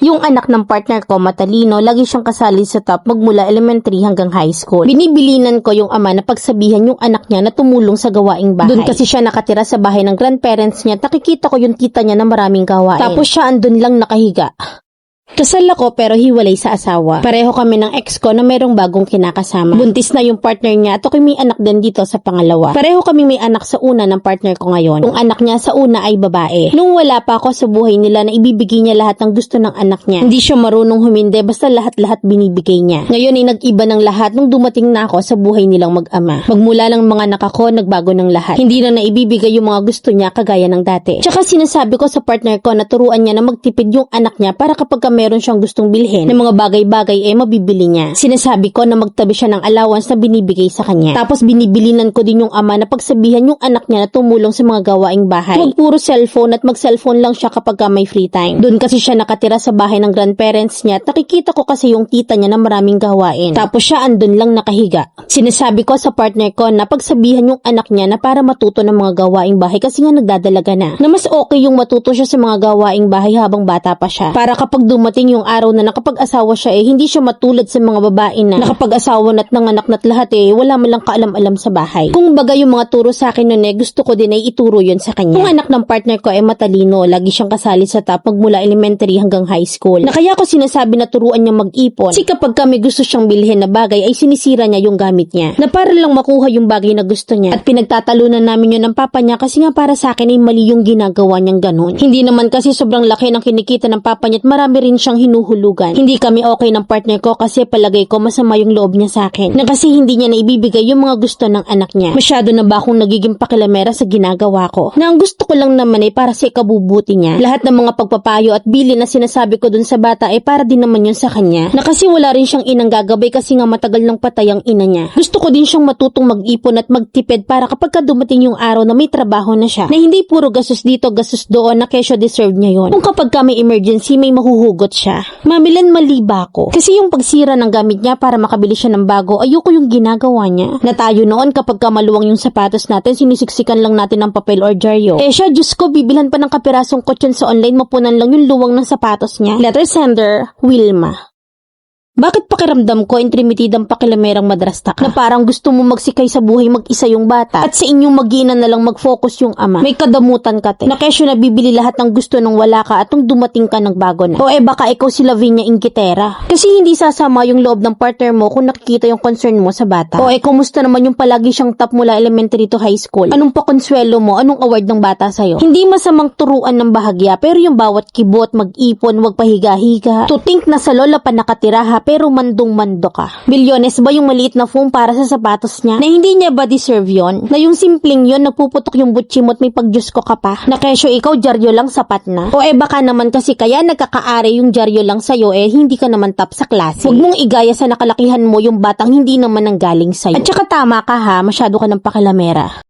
Yung anak ng partner ko matalino, lagi siyang kasali sa top magmula elementary hanggang high school. Binibilinan ko yung ama na pagsabihan yung anak niya na tumulong sa gawaing bahay. Doon kasi siya nakatira sa bahay ng grandparents niya, nakikita ko yung tita niya na maraming gawain. Tapos siya andun lang nakahiga. Kasal ako pero hiwalay sa asawa. Pareho kami ng ex ko na merong bagong kinakasama. Buntis na yung partner niya at ako'y may anak din dito sa pangalawa. Pareho kami may anak sa una ng partner ko ngayon. Yung anak niya sa una ay babae. Nung wala pa ako sa buhay nila na ibibigay niya lahat ng gusto ng anak niya. Hindi siya marunong humindi basta lahat-lahat binibigay niya. Ngayon ay nag-iba ng lahat nung dumating na ako sa buhay nilang mag-ama. Magmula lang mga anak ako, nagbago ng lahat. Hindi na naibibigay yung mga gusto niya kagaya ng dati. Tsaka sinasabi ko sa partner ko na turuan niya na magtipid yung anak niya para kapag meron siyang gustong bilhin ng mga bagay-bagay mabibili niya. Sinasabi ko na magtabi siya ng allowance na binibigay sa kanya. Tapos binibilinan ko din yung ama na pagsabihan yung anak niya na tumulong sa mga gawaing bahay. Huwag puro cellphone at mag-cellphone lang siya kapag may free time. Doon kasi siya nakatira sa bahay ng grandparents niya at nakikita ko kasi yung tita niya na maraming gawain. Tapos siya andun lang nakahiga. Sinasabi ko sa partner ko na pagsabihan yung anak niya na para matuto ng mga gawaing bahay kasi nga nagdadalaga na mas okay yung matuto siya sa mga gawaing bahay habang bata pa siya. Para kapag dumating yung araw na nakapag-asawa siya hindi siya matulad sa mga babae na nakapag-asawa na't nanganak na't lahat wala man lang kaalam-alam sa bahay. Kung baga yung mga turo sa akin nun gusto ko din ay ituro yun sa kanya. Yung anak ng partner ko matalino, lagi siyang kasali sa top magmula elementary hanggang high school. Na kaya ko sinasabi na turuan niya mag-ipon. Kasi kapag kami gusto siyang bilhin na bagay ay sinisira niya yung gamit niya. Na para lang makuha yung bagay na gusto niya. At pinagtatalunan namin yun ng papa niya kasi nga para sa akin ay mali yung ginagawa niyang ganun. Hindi naman kasi sobrang laki ng kinikita ng papa niya at marami rin siyang hinuhulugan. Hindi kami okay ng partner ko kasi palagay ko masama yung loob niya sa akin. Na kasi hindi niya naibibigay yung mga gusto ng anak niya. Masyado na ba akong nagiging pakilamera sa ginagawa ko? Na ang gusto ko lang naman para sa ikabubuti niya. Lahat ng mga pagpapayo at bili na sinasabi ko dun sa bata para din naman yun sa kanya. Na kasi wala rin siyang inang gagabay kasi nga matagal nang patay ang ina niya. Gusto ko din siyang matutong mag-ipon at magtipid para kapag dumating yung araw na may trabaho na siya. Na hindi puro gastos dito, gastos doon na kesyo deserve niya yun. Kung kapag may emergency may mahuhugot siya. Mamilan mali ba ako? Kasi yung pagsira ng gamit niya para makabili siya ng bago, ayoko yung ginagawa niya. Na tayo noon kapag maluwang yung sapatos natin, sinisiksikan lang natin ng papel or dyaryo. Siya, Diyos ko, bibilhan pa ng kapirasong kutsyon sa online, mapunan lang yung luwang ng sapatos niya. Letter sender, Wilma. Bakit pakiramdam ko intrimitidang pakilamerang madrastak na parang gusto mo magsikay sa buhay mag-isa yung bata at sa inyong mag-ina na lang mag-focus yung ama? May kadamutan ka na kesyo na bibili lahat ng gusto nung wala ka at nung dumating ka ng bago na. O baka ikaw si Lavinia Ingkitera. Kasi hindi sasama yung loob ng partner mo kung nakikita yung concern mo sa bata. O kumusta naman yung palagi siyang top mula elementary to high school? Anong pakonsuelo mo? Anong award ng bata sa'yo? Hindi masamang turuan ng bahagya pero yung bawat kibot, mag-ipon, wag pahiga-higa. To think na sa lola pa nakatira pero mandong-mando ka. Bilyones ba yung maliit na foam para sa sapatos niya? Na hindi niya ba deserve yon? Na yung simpleng yon nagpuputok yung butsi mo at may pagyos ko ka pa? Na kesyo ikaw dyaryo lang sapat na? O baka naman kasi kaya nagkakaari yung dyaryo lang sa'yo hindi ka naman top sa klase. Huwag mong igaya sa nakalakihan mo yung batang hindi naman nanggaling sa'yo. At saka tama ka masyado ka ng pakilamera.